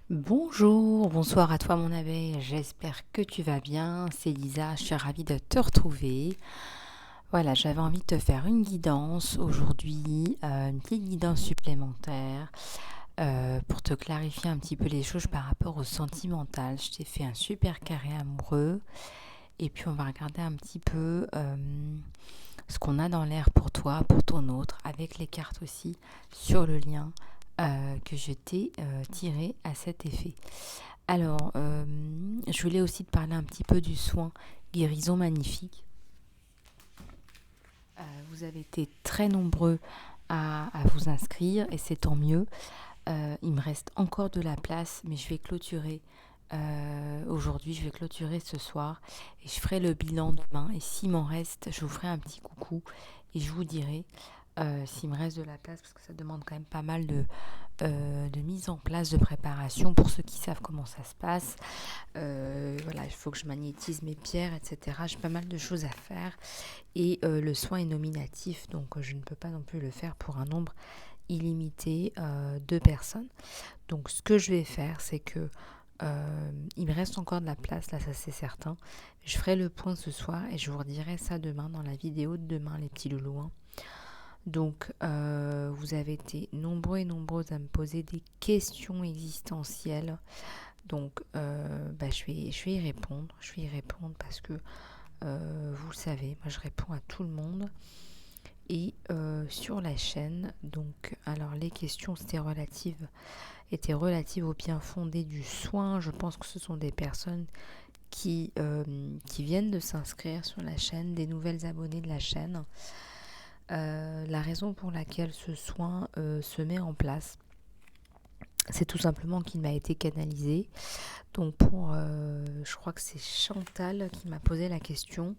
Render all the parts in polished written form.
Bonjour, bonsoir à toi mon abeille, j'espère que tu vas bien, c'est Lisa, je suis ravie de te retrouver. Voilà, j'avais envie de te faire une guidance aujourd'hui, une petite guidance supplémentaire pour te clarifier un petit peu les choses par rapport au sentimental. Je t'ai fait un super carré amoureux et puis on va regarder un petit peu ce qu'on a dans l'air pour toi, pour ton autre, avec les cartes aussi sur le lien que je t'ai tiré à cet effet. Alors, je voulais aussi te parler un petit peu du soin guérison magnifique. Vous avez été très nombreux à vous inscrire et c'est tant mieux. Il me reste encore de la place, mais je vais clôturer aujourd'hui, je vais clôturer ce soir et je ferai le bilan demain. Et s'il m'en reste, je vous ferai un petit coucou et je vous dirai s'il me reste de la place parce que ça demande quand même pas mal de mise en place, de préparation pour ceux qui savent comment ça se passe. Voilà, il faut que je magnétise mes pierres, etc. J'ai pas mal de choses à faire et le soin est nominatif, donc je ne peux pas non plus le faire pour un nombre illimité de personnes. Donc ce que je vais faire, c'est que il me reste encore de la place, là ça c'est certain. Je ferai le point ce soir et je vous redirai ça demain dans la vidéo de demain, les petits loulous. Donc, vous avez été nombreux et nombreuses à me poser des questions existentielles. Donc, je vais y répondre. Je vais y répondre parce que, vous le savez, moi je réponds à tout le monde. Et sur la chaîne, donc, alors les questions étaient relatives au bien fondé du soin. Je pense que ce sont des personnes qui viennent de s'inscrire sur la chaîne, des nouvelles abonnées de la chaîne. La raison pour laquelle ce soin se met en place, c'est tout simplement qu'il m'a été canalisé. Donc je crois que c'est Chantal qui m'a posé la question,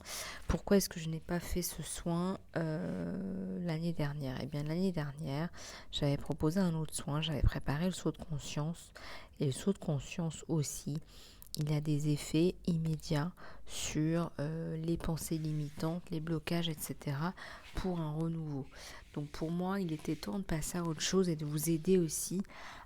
pourquoi est-ce que je n'ai pas fait ce soin l'année dernière? Eh bien l'année dernière, j'avais proposé un autre soin, j'avais préparé le saut de conscience. Et le saut de conscience aussi, il a des effets immédiats sur les pensées limitantes, les blocages, etc. pour un renouveau. Donc pour moi, il était temps de passer à autre chose et de vous aider aussi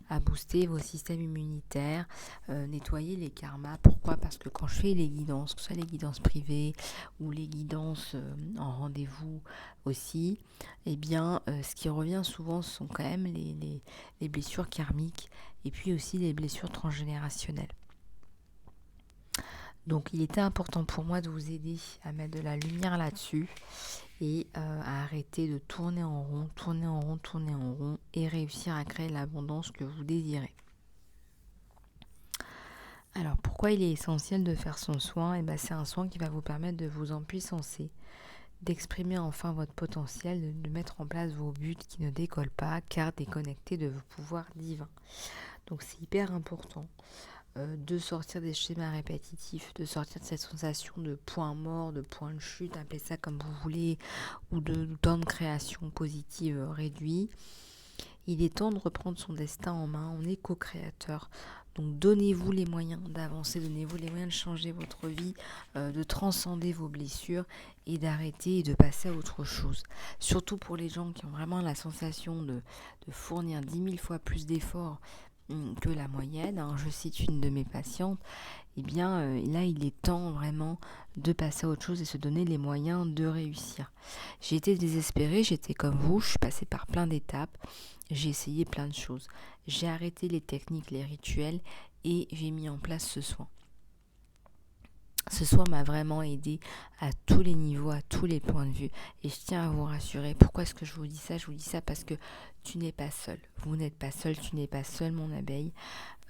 à booster vos systèmes immunitaires, nettoyer les karmas. Pourquoi? Parce que quand je fais les guidances, que ce soit les guidances privées ou les guidances en rendez-vous aussi, eh bien, ce qui revient souvent, ce sont quand même les blessures karmiques et puis aussi les blessures transgénérationnelles. Donc il était important pour moi de vous aider à mettre de la lumière là-dessus et à arrêter de tourner en rond, tourner en rond, tourner en rond et réussir à créer l'abondance que vous désirez. Alors pourquoi il est essentiel de faire son soin? Et c'est un soin qui va vous permettre de vous empuissancer, d'exprimer enfin votre potentiel, de mettre en place vos buts qui ne décollent pas car déconnectés de vos pouvoirs divins. Donc c'est hyper important de sortir des schémas répétitifs, de sortir de cette sensation de point mort, de point de chute, appelez ça comme vous voulez, ou de temps de création positive réduit. Il est temps de reprendre son destin en main, on est co-créateur. Donc donnez-vous les moyens d'avancer, donnez-vous les moyens de changer votre vie, de transcender vos blessures et d'arrêter et de passer à autre chose. Surtout pour les gens qui ont vraiment la sensation de fournir 10 000 fois plus d'efforts que la moyenne. Je cite une de mes patientes. Eh bien là il est temps vraiment de passer à autre chose et se donner les moyens de réussir. J'ai été désespérée, j'étais comme vous, je suis passée par plein d'étapes, j'ai essayé plein de choses. J'ai arrêté les techniques, les rituels et j'ai mis en place ce soin. Ce soin m'a vraiment aidé à tous les niveaux, à tous les points de vue. Et je tiens à vous rassurer. Pourquoi est-ce que je vous dis ça? Je vous dis ça parce que tu n'es pas seul. Vous n'êtes pas seul, tu n'es pas seul, mon abeille.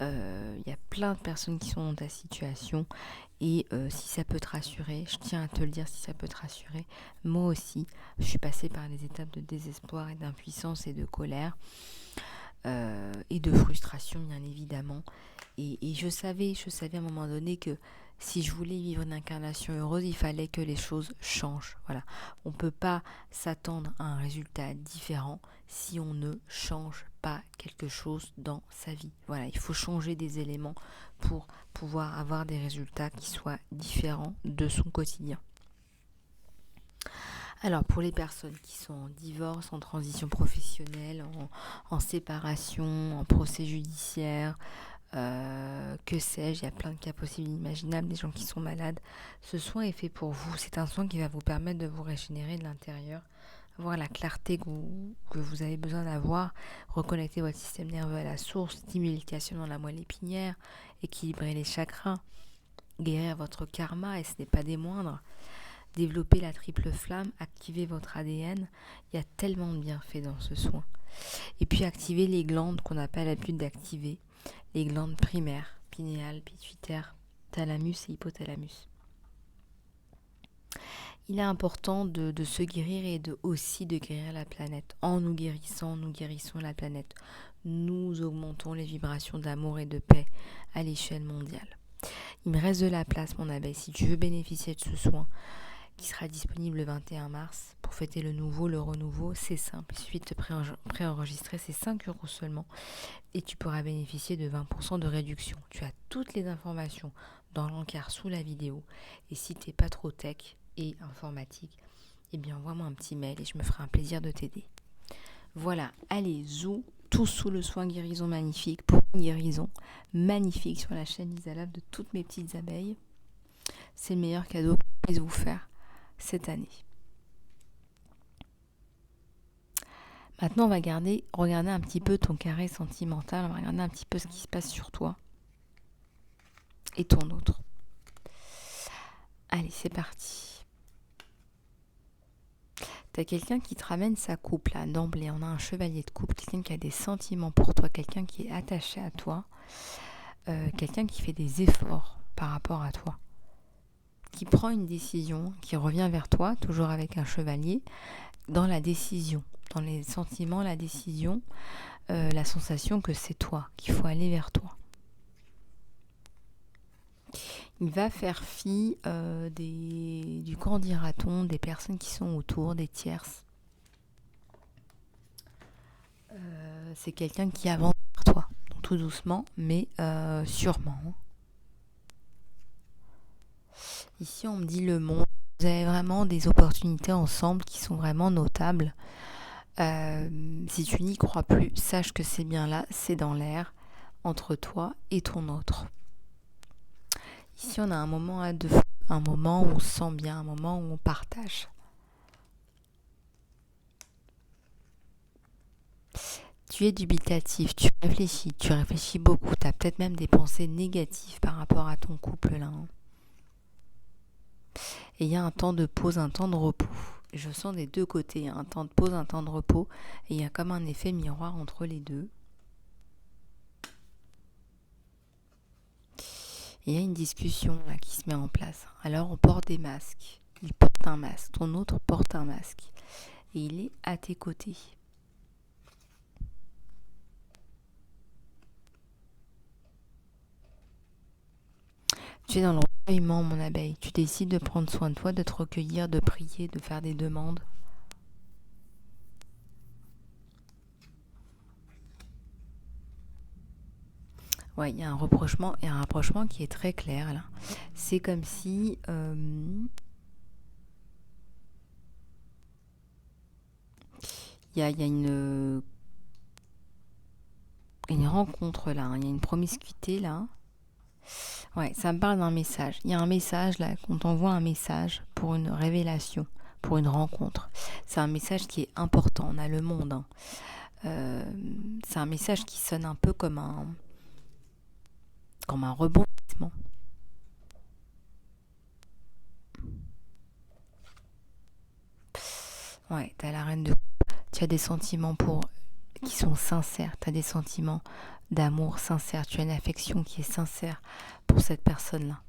Il y a plein de personnes qui sont dans ta situation. Et si ça peut te rassurer, je tiens à te le dire, si ça peut te rassurer, moi aussi, je suis passée par des étapes de désespoir et d'impuissance et de colère. Et de frustration bien évidemment et je savais à un moment donné que si je voulais vivre une incarnation heureuse, il fallait que les choses changent. Voilà, on ne peut pas s'attendre à un résultat différent si on ne change pas quelque chose dans sa vie. Voilà, il faut changer des éléments pour pouvoir avoir des résultats qui soient différents de son quotidien. Alors pour les personnes qui sont en divorce, en transition professionnelle, en séparation, en procès judiciaire, que sais-je, il y a plein de cas possibles imaginables, des gens qui sont malades. Ce soin est fait pour vous, c'est un soin qui va vous permettre de vous régénérer de l'intérieur, avoir la clarté que vous avez besoin d'avoir, reconnecter votre système nerveux à la source, stimuler le calcium dans la moelle épinière, équilibrer les chakras, guérir votre karma, et ce n'est pas des moindres, développer la triple flamme, activer votre ADN. Il y a tellement de bienfaits dans ce soin. Et puis activer les glandes qu'on n'a pas l'habitude d'activer, les glandes primaires, pinéales, pituitaires, thalamus et hypothalamus. Il est important de se guérir et aussi de guérir la planète. En nous guérissant, nous guérissons la planète. Nous augmentons les vibrations d'amour et de paix à l'échelle mondiale. Il me reste de la place, mon abeille. Si tu veux bénéficier de ce soin qui sera disponible le 21 mars pour fêter le nouveau, le renouveau, c'est simple. Il suffit de te préenregistrer, c'est 5 € seulement et tu pourras bénéficier de 20% de réduction. Tu as toutes les informations dans l'encart sous la vidéo. Et si tu n'es pas trop tech et informatique, eh bien envoie-moi un petit mail et je me ferai un plaisir de t'aider. Voilà, allez, zou, tout sous le soin guérison magnifique pour une guérison magnifique sur la chaîne Lisa Love de toutes mes petites abeilles. C'est le meilleur cadeau que je puisse vous faire cette année. Maintenant, on va regarder un petit peu ton carré sentimental, on va regarder un petit peu ce qui se passe sur toi et ton autre. Allez, c'est parti. T'as quelqu'un qui te ramène sa coupe là, d'emblée. On a un chevalier de coupe, quelqu'un qui a des sentiments pour toi, quelqu'un qui est attaché à toi, quelqu'un qui fait des efforts par rapport à toi, qui prend une décision, qui revient vers toi, toujours avec un chevalier, dans la décision, dans les sentiments, la décision, la sensation que c'est toi, qu'il faut aller vers toi. Il va faire fi du qu'en dira-t-on, des personnes qui sont autour, des tierces. C'est quelqu'un qui avance vers toi, donc tout doucement, mais sûrement. Ici, on me dit le monde. Vous avez vraiment des opportunités ensemble qui sont vraiment notables. Si tu n'y crois plus, sache que c'est bien là, c'est dans l'air, entre toi et ton autre. Ici, on a un moment à deux, un moment où on se sent bien, un moment où on partage. Tu es dubitatif, tu réfléchis beaucoup, tu as peut-être même des pensées négatives par rapport à ton couple là. Et il y a un temps de pause, un temps de repos. Je sens des deux côtés, un temps de pause, un temps de repos, et il y a comme un effet miroir entre les deux. Et il y a une discussion là qui se met en place. Alors on porte des masques. Il porte un masque, ton autre porte un masque. Et il est à tes côtés. Tu es dans le recueillement, mon abeille. Tu décides de prendre soin de toi, de te recueillir, de prier, de faire des demandes. Ouais, il y a un rapprochement qui est très clair là. C'est comme si il y a une rencontre là, il y a une promiscuité là. Ouais, ça me parle d'un message. Il y a un message là, qu'on t'envoie un message pour une révélation, pour une rencontre. C'est un message qui est important. On a le monde. Hein. C'est un message qui sonne un peu comme un rebondissement. Ouais, t'as la reine de coupe. Tu as des sentiments qui sont sincères. Tu as des sentiments d'amour sincère. Tu as une affection qui est sincère pour cette personne-là.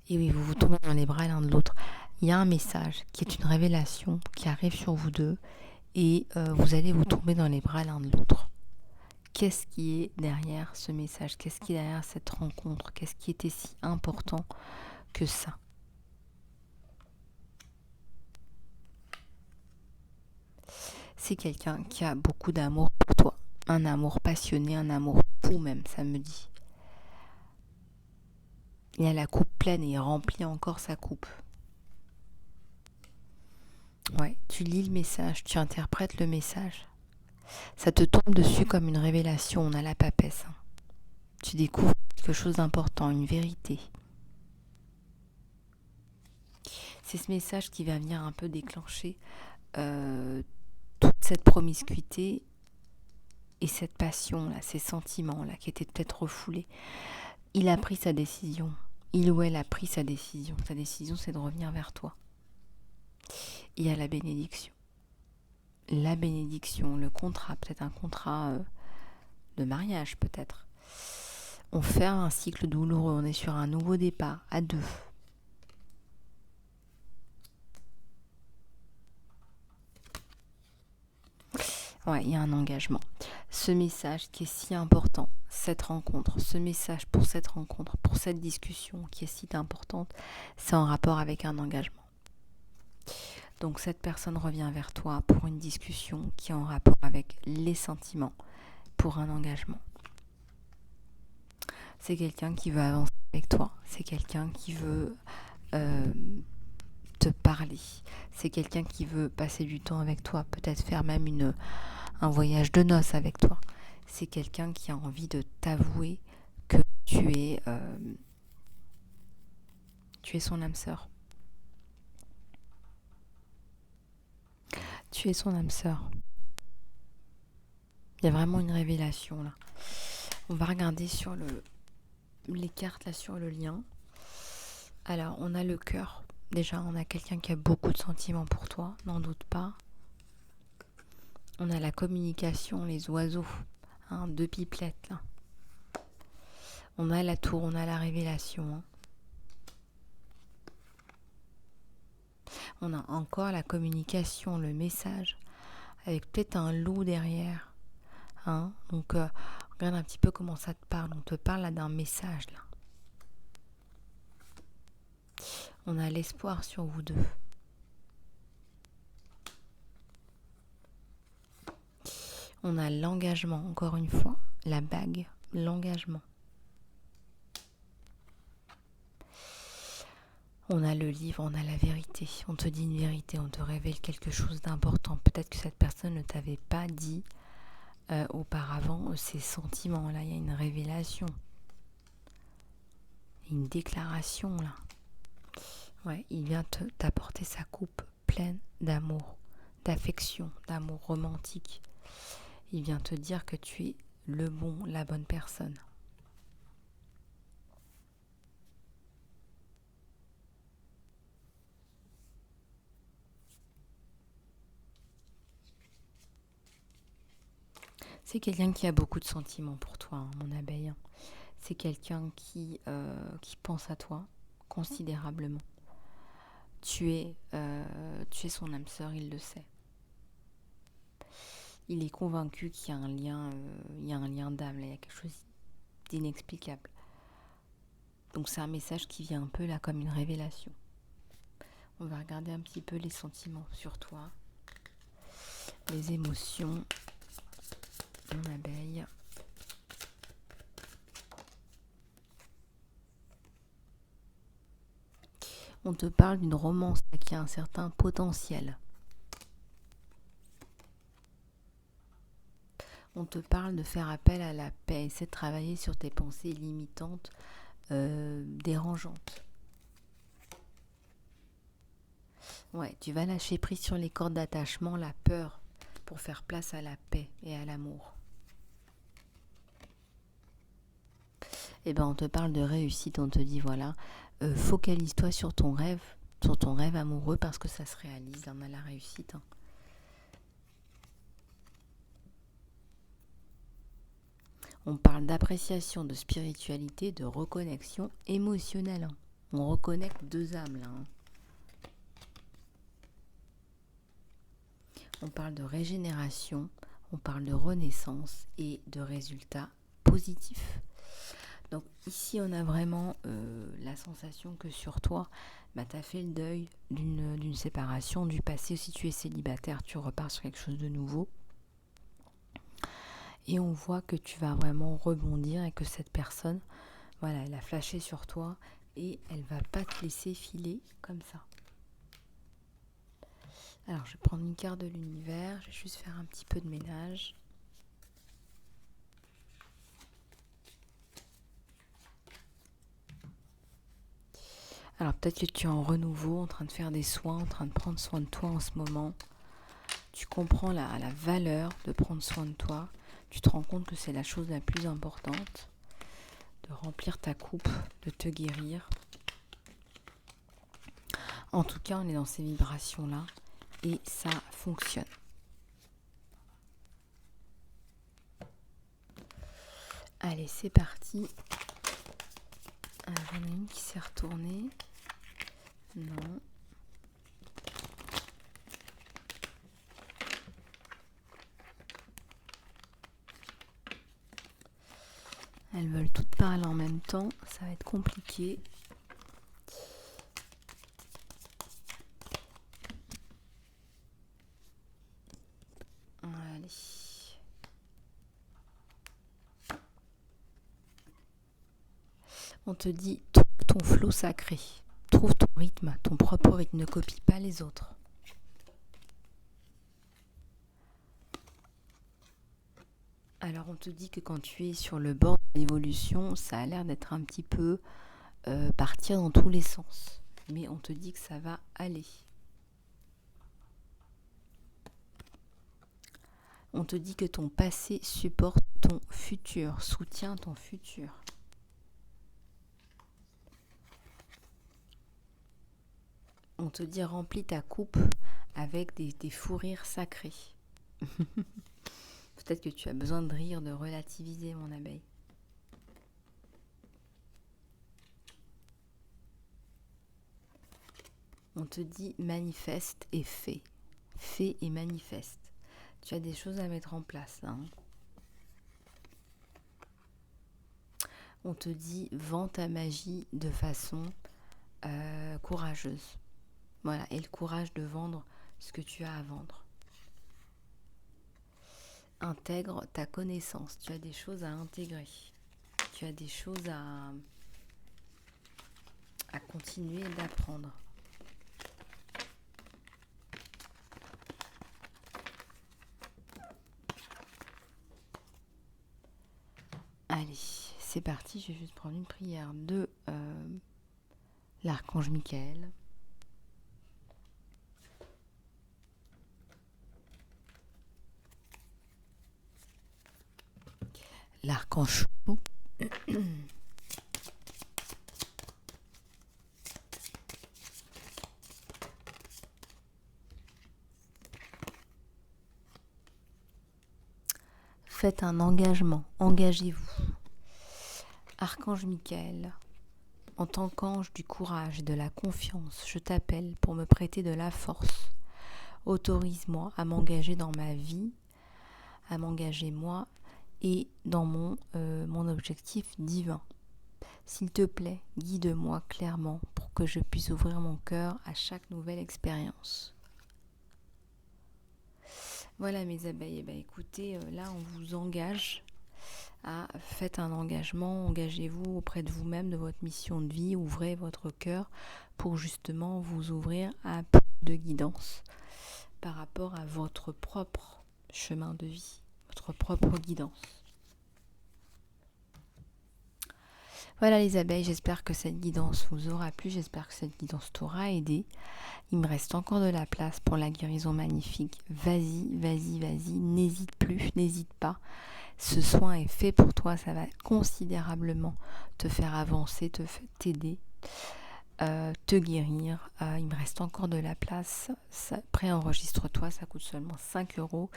Et oui, vous vous tombez dans les bras l'un de l'autre. Il y a un message qui est une révélation qui arrive sur vous deux et vous allez vous tomber dans les bras l'un de l'autre. Qu'est-ce qui est derrière ce message? Qu'est-ce qui est derrière cette rencontre? Qu'est-ce qui était si important que ça? C'est quelqu'un qui a beaucoup d'amour pour toi. Un amour passionné, un amour fou même, ça me dit. Il a la coupe pleine et il remplit encore sa coupe. Ouais, tu lis le message, tu interprètes le message. Ça te tombe dessus comme une révélation, on a la papesse. Tu découvres quelque chose d'important, une vérité. C'est ce message qui va venir un peu déclencher toute cette promiscuité et cette passion-là, ces sentiments-là qui étaient peut-être refoulés. Il a pris sa décision. Il ou elle a pris sa décision. Sa décision, c'est de revenir vers toi. Il y a la bénédiction. La bénédiction, le contrat, peut-être un contrat de mariage, peut-être. On ferme un cycle douloureux, on est sur un nouveau départ, à deux. Ouais, il y a un engagement. Ce message qui est si important, cette rencontre, ce message pour cette rencontre, pour cette discussion qui est si importante, c'est en rapport avec un engagement. Donc cette personne revient vers toi pour une discussion qui est en rapport avec les sentiments, pour un engagement. C'est quelqu'un qui veut avancer avec toi, c'est quelqu'un qui veut te parler, c'est quelqu'un qui veut passer du temps avec toi, peut-être faire même un voyage de noces avec toi. C'est quelqu'un qui a envie de t'avouer que tu es son âme sœur. Tu es son âme sœur. Il y a vraiment une révélation là. On va regarder sur les cartes là sur le lien. Alors on a le cœur. Déjà on a quelqu'un qui a beaucoup de sentiments pour toi, n'en doute pas. On a la communication, les oiseaux, deux pipelettes là. On a la tour, on a la révélation. On a encore la communication, le message, avec peut-être un loup derrière. Donc regarde un petit peu comment ça te parle. On te parle là d'un message là. On a l'espoir sur vous deux. On a l'engagement, encore une fois. La bague, l'engagement. On a le livre, on a la vérité. On te dit une vérité, on te révèle quelque chose d'important. Peut-être que cette personne ne t'avait pas dit auparavant ces sentiments. Là, il y a une révélation. Une déclaration, là. Ouais, il vient t'apporter sa coupe pleine d'amour, d'affection, d'amour romantique. Il vient te dire que tu es le bon, la bonne personne. C'est quelqu'un qui a beaucoup de sentiments pour toi, mon abeille. C'est quelqu'un qui pense à toi considérablement. Tu es son âme sœur, il le sait. Il est convaincu qu'il y a un lien d'âme, là, il y a quelque chose d'inexplicable. Donc c'est un message qui vient un peu là comme une révélation. On va regarder un petit peu les sentiments sur toi, les émotions, mon abeille. On te parle d'une romance qui a un certain potentiel. On te parle de faire appel à la paix, essaie de travailler sur tes pensées limitantes, dérangeantes. Ouais, tu vas lâcher prise sur les cordes d'attachement, la peur, pour faire place à la paix et à l'amour. Et ben on te parle de réussite, on te dit voilà, focalise-toi sur ton rêve amoureux parce que ça se réalise, on a la réussite. On parle d'appréciation, de spiritualité, de reconnexion émotionnelle. On reconnecte deux âmes là. On parle de régénération, on parle de renaissance et de résultats positifs. Donc ici on a vraiment la sensation que sur toi, tu as fait le deuil d'une séparation, du passé. Si tu es célibataire, tu repars sur quelque chose de nouveau. Et on voit que tu vas vraiment rebondir et que cette personne, voilà, elle a flashé sur toi et elle va pas te laisser filer comme ça. Alors, je vais prendre une carte de l'univers. Je vais juste faire un petit peu de ménage. Alors, peut-être que tu es en renouveau, en train de faire des soins, en train de prendre soin de toi en ce moment. Tu comprends la valeur de prendre soin de toi. Tu te rends compte que c'est la chose la plus importante. De remplir ta coupe, de te guérir. En tout cas, on est dans ces vibrations-là et ça fonctionne. Allez, c'est parti. J'en ai une qui s'est retournée. Non. Elles veulent toutes parler en même temps. Ça va être compliqué. Allez. On te dit, trouve ton flot sacré. Trouve ton rythme, ton propre rythme. Ne copie pas les autres. Alors on te dit que quand tu es sur le bord de l'évolution, ça a l'air d'être un petit peu partir dans tous les sens. Mais on te dit que ça va aller. On te dit que ton passé supporte ton futur, soutient ton futur. On te dit remplis ta coupe avec des fous rires sacrés. Peut-être que tu as besoin de rire, de relativiser, mon abeille. On te dit manifeste et fais. Fais et manifeste. Tu as des choses à mettre en place là. On te dit vends ta magie de façon courageuse. Voilà, et le courage de vendre ce que tu as à vendre. Intègre ta connaissance. Tu as des choses à intégrer. Tu as des choses à continuer d'apprendre. Allez, c'est parti. Je vais juste prendre une prière de l'archange Michael. L'archange Chou. Faites un engagement, engagez-vous. Archange Michael, en tant qu'ange du courage et de la confiance, je t'appelle pour me prêter de la force. Autorise-moi à m'engager dans ma vie, à m'engager moi et dans mon objectif divin. S'il te plaît, guide-moi clairement pour que je puisse ouvrir mon cœur à chaque nouvelle expérience. Voilà mes abeilles, écoutez, là on vous engage à faites un engagement, engagez-vous auprès de vous-même, de votre mission de vie, ouvrez votre cœur pour justement vous ouvrir à plus de guidance par rapport à votre propre chemin de vie, votre propre guidance. Voilà les abeilles, j'espère que cette guidance vous aura plu, j'espère que cette guidance t'aura aidé. Il me reste encore de la place pour la guérison magnifique. Vas-y, n'hésite plus, n'hésite pas. Ce soin est fait pour toi, ça va considérablement te faire avancer, t'aider, te guérir. Il me reste encore de la place. Préenregistre-toi, ça coûte seulement 5 €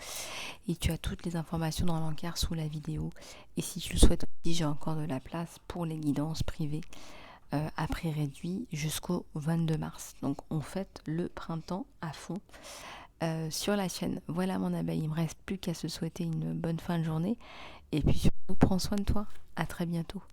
et tu as toutes les informations dans l'encart sous la vidéo. Et si tu le souhaites aussi, j'ai encore de la place pour les guidances privées à prix réduit jusqu'au 22 mars. Donc on fête le printemps à fond sur la chaîne. Voilà mon abeille, il me reste plus qu'à se souhaiter une bonne fin de journée et puis surtout prends soin de toi. À très bientôt.